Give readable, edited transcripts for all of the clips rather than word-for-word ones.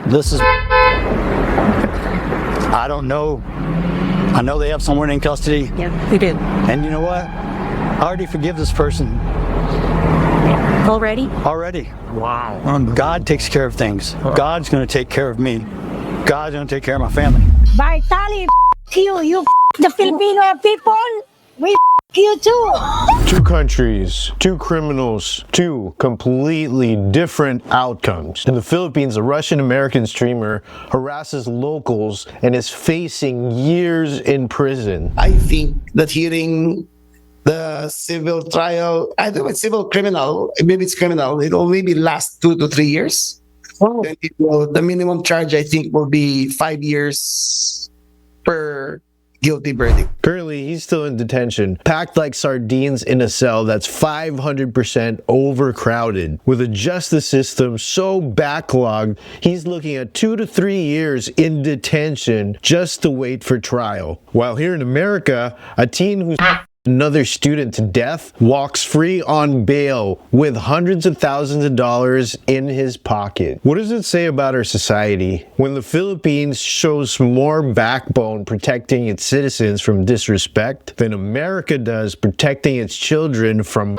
this is, I don't know. I know they have someone in custody. Yeah, we did. And you know what? I already forgive this person. Already? Already. Wow. God takes care of things. God's going to take care of me. God's going to take care of my family. Vitaly, you the Filipino people, we you too. Two countries, two criminals, two completely different outcomes. In the Philippines, a Russian-American streamer harasses locals and is facing years in prison. I think that hearing the civil trial, I think it's civil criminal, maybe it's criminal, it will maybe last 2 to 3 years. Oh. Then the minimum charge, I think, will be 5 years per guilty verdict. Currently, he's still in detention, packed like sardines in a cell that's 500% overcrowded. With a justice system so backlogged, he's looking at 2 to 3 years in detention just to wait for trial. While here in America, a teen who's another student to death walks free on bail with hundreds of thousands of dollars in his pocket. What does it say about our society when the Philippines shows more backbone protecting its citizens from disrespect than America does protecting its children from?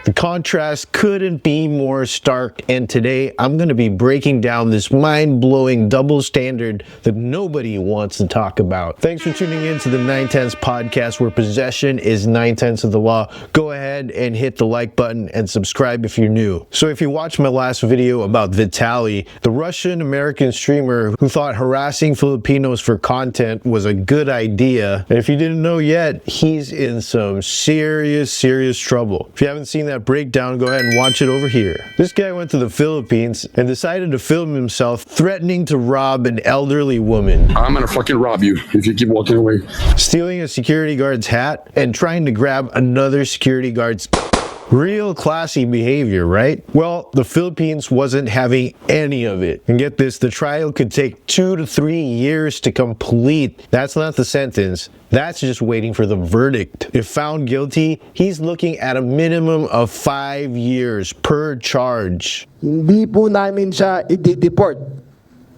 The contrast couldn't be more stark, and today I'm going to be breaking down this mind-blowing double standard that nobody wants to talk about. Thanks for tuning in to the 9/10 podcast, where possession is 9/10 of the law. Go ahead and hit the like button and subscribe if you're new. So if you watched my last video about Vitaly, the Russian-American streamer who thought harassing Filipinos for content was a good idea, and if you didn't know yet, he's in some serious trouble. If you haven't seen that breakdown, go ahead and watch it over here. This guy went to the Philippines and decided to film himself threatening to rob an elderly woman. I'm gonna fucking rob you if you keep walking away. Stealing a security guard's hat and trying to grab another security guard's. Real classy behavior, right? Well, the Philippines wasn't having any of it. And get this, the trial could take 2 to 3 years to complete. That's not the sentence. That's just waiting for the verdict. If found guilty, he's looking at a minimum of 5 years per charge. Hindi po namin siya i-deport.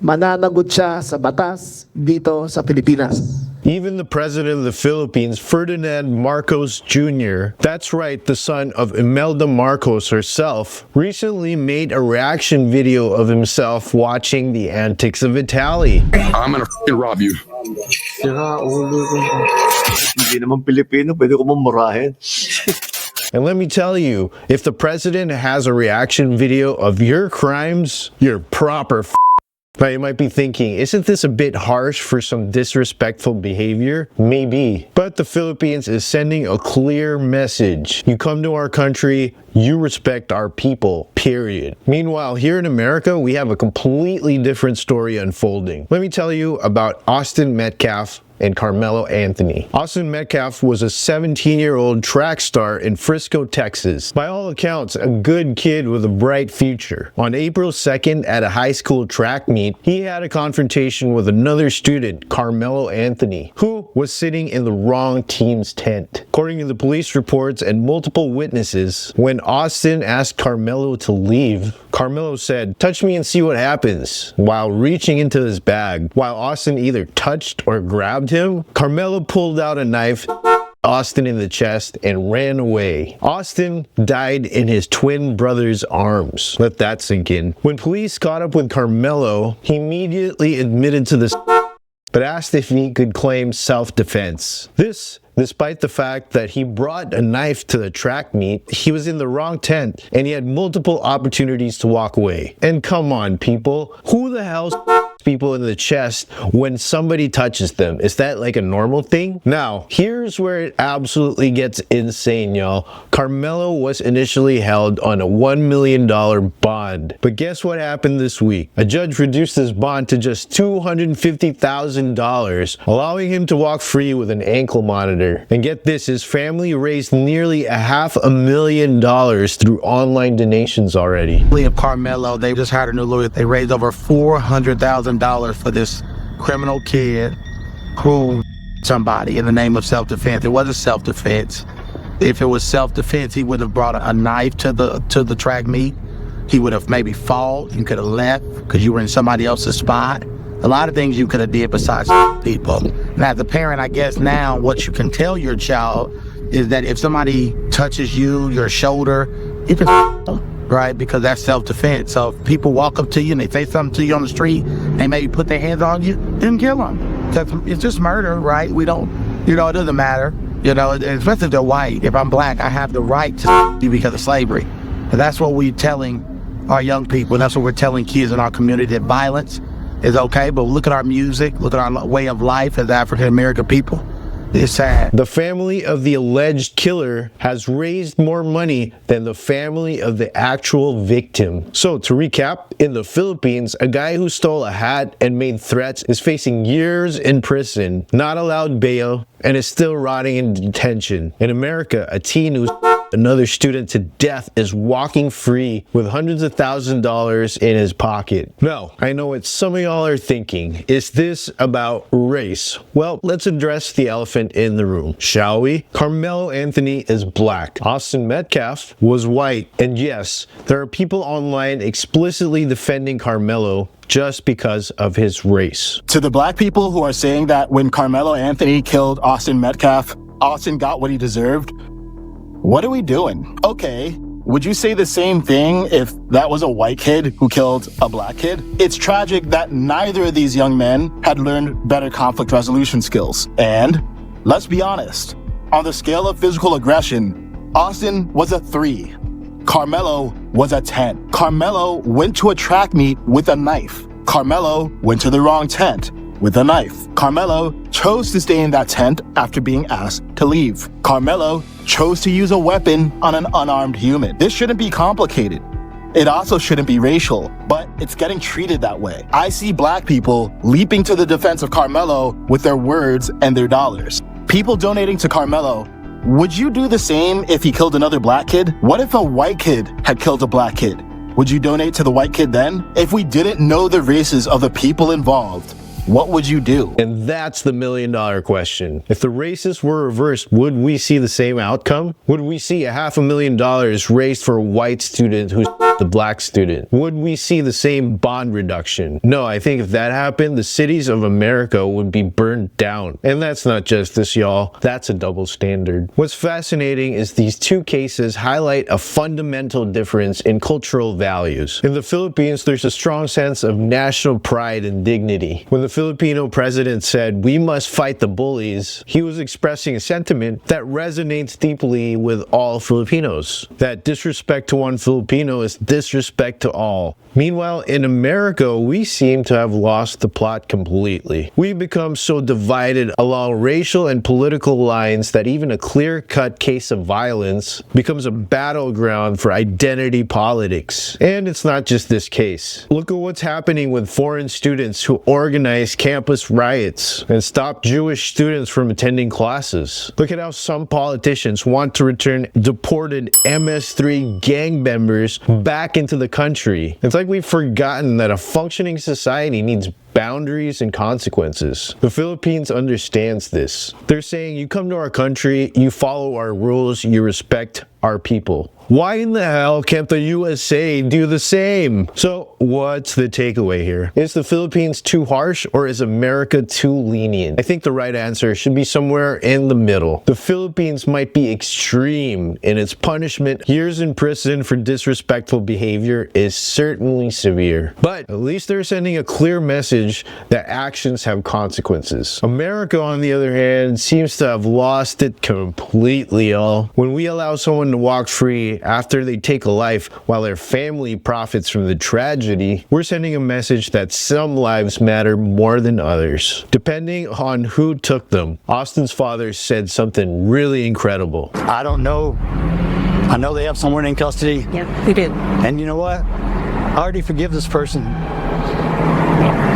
Mananagot siya sa batas dito sa Pilipinas. Even the president of the Philippines, Ferdinand Marcos Jr., that's right, the son of Imelda Marcos herself, recently made a reaction video of himself watching the antics of Vitaly. I'm gonna fucking rob you. Hindi naman Pilipino, pwede ko mamurahin. And let me tell you, if the president has a reaction video of your crimes, you're proper Now you might be thinking, isn't this a bit harsh for some disrespectful behavior? Maybe. But the Philippines is sending a clear message. You come to our country, you respect our people, period. Meanwhile, here in America, we have a completely different story unfolding. Let me tell you about Austin Metcalf and Karmello Anthony. Austin Metcalf was a 17-year-old track star in Frisco, Texas. By all accounts, a good kid with a bright future. On April 2nd, at a high school track meet, he had a confrontation with another student, Karmelo Anthony, who was sitting in the wrong team's tent. According to the police reports and multiple witnesses, when Austin asked Karmello to leave, Karmello said, "Touch me and see what happens," while reaching into his bag. While Austin either touched or grabbed him, Karmello pulled out a knife, Austin in the chest, and ran away. Austin died in his twin brother's arms. Let that sink in. When police caught up with Karmello, he immediately admitted to this, but asked if he could claim self-defense. This, despite the fact that he brought a knife to the track meet, he was in the wrong tent, and he had multiple opportunities to walk away. And come on, people, who the hell people in the chest when somebody touches them? Is that like a normal thing? Now, here's where it absolutely gets insane, y'all. Karmello was initially held on a $1 million bond. But guess what happened this week? A judge reduced his bond to just $250,000, allowing him to walk free with an ankle monitor. And get this, his family raised nearly $500,000 through online donations already. Of Karmello, they just hired a new lawyer. They raised over $400,000 for this criminal kid who somebody in the name of self-defense. It wasn't self-defense. If it was self-defense, he would have brought a knife to the track meet. He would have maybe fought. You could have left because you were in somebody else's spot. A lot of things you could have did besides people. And as a parent, I guess now what you can tell your child is that if somebody touches you, your shoulder, you can them, right? Because that's self-defense. So if people walk up to you and they say something to you on the street, they maybe put their hands on you, then kill them. It's just murder, right? We don't, it doesn't matter. Especially if they're white. If I'm black, I have the right to be because of slavery. And that's what we're telling our young people. That's what we're telling kids in our community, that violence is okay, but look at our music, look at our way of life as African-American people. It's sad. The family of the alleged killer has raised more money than the family of the actual victim. So to recap, in the Philippines, a guy who stole a hat and made threats is facing years in prison, not allowed bail, and is still rotting in detention. In America, a teen who another student to death is walking free with hundreds of $1,000s in his pocket. Now, I know what some of y'all are thinking. Is this about race? Well, let's address the elephant in the room, shall we? Karmello Anthony is black. Austin Metcalf was white. And yes, there are people online explicitly defending Karmello just because of his race. To the black people who are saying that when Karmello Anthony killed Austin Metcalf, Austin got what he deserved, what are we doing? Okay, would you say the same thing if that was a white kid who killed a black kid? It's tragic that neither of these young men had learned better conflict resolution skills. And let's be honest, on the scale of physical aggression, Austin was a 3. Karmello was a 10. Karmello went to a track meet with a knife. Karmello went to the wrong tent with a knife. Karmello chose to stay in that tent after being asked to leave. Karmello chose to use a weapon on an unarmed human. This shouldn't be complicated. It also shouldn't be racial, but it's getting treated that way. I see black people leaping to the defense of Karmello with their words and their dollars. People donating to Karmello, would you do the same if he killed another black kid? What if a white kid had killed a black kid? Would you donate to the white kid then? If we didn't know the races of the people involved, what would you do? And that's the $1 million question. If the races were reversed, would we see the same outcome? Would we see $500,000 raised for a white student who's the black student? Would we see the same bond reduction? No, I think if that happened, the cities of America would be burned down. And that's not justice, y'all. That's a double standard. What's fascinating is these two cases highlight a fundamental difference in cultural values. In the Philippines, there's a strong sense of national pride and dignity. When the Filipino president said, "We must fight the bullies," he was expressing a sentiment that resonates deeply with all Filipinos. That disrespect to one Filipino is disrespect to all. Meanwhile, in America, we seem to have lost the plot completely. We've become so divided along racial and political lines that even a clear-cut case of violence becomes a battleground for identity politics. And it's not just this case. Look at what's happening with foreign students who organize campus riots and stop Jewish students from attending classes. Look at how some politicians want to return deported MS-3 gang members back into the country. It's like we've forgotten that a functioning society needs boundaries and consequences. The Philippines understands this. They're saying, you come to our country, you follow our rules, you respect our people. Why in the hell can't the USA do the same? So what's the takeaway here? Is the Philippines too harsh or is America too lenient? I think the right answer should be somewhere in the middle. The Philippines might be extreme in its punishment. Years in prison for disrespectful behavior is certainly severe. But at least they're sending a clear message that actions have consequences. America, on the other hand, seems to have lost it completely, y'all. When we allow someone to walk free after they take a life while their family profits from the tragedy, we're sending a message that some lives matter more than others, depending on who took them. Austin's father said something really incredible. I don't know. I know they have someone in custody. Yeah, we did. And you know what? I already forgive this person.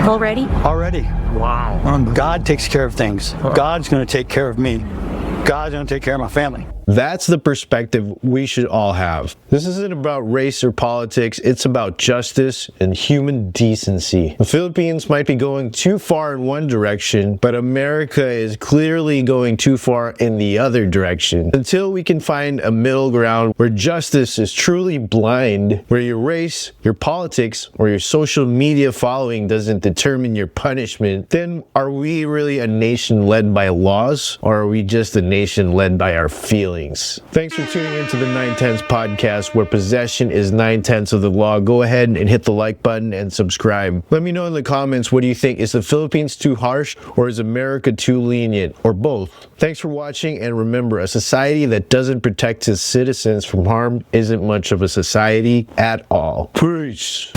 Already? Already. Wow. God takes care of things. God's going to take care of me. God's going to take care of my family. That's the perspective we should all have. This isn't about race or politics, it's about justice and human decency. The Philippines might be going too far in one direction, but America is clearly going too far in the other direction. Until we can find a middle ground where justice is truly blind, where your race, your politics, or your social media following doesn't determine your punishment, then are we really a nation led by laws, or are we just a nation led by our feelings? Thanks for tuning into the 9/10 podcast, where possession is 9/10 of the law. Go ahead and hit the like button and subscribe. Let me know in the comments, what do you think? Is the Philippines too harsh, or is America too lenient, or both? Thanks for watching, and remember, a society that doesn't protect its citizens from harm isn't much of a society at all. Peace.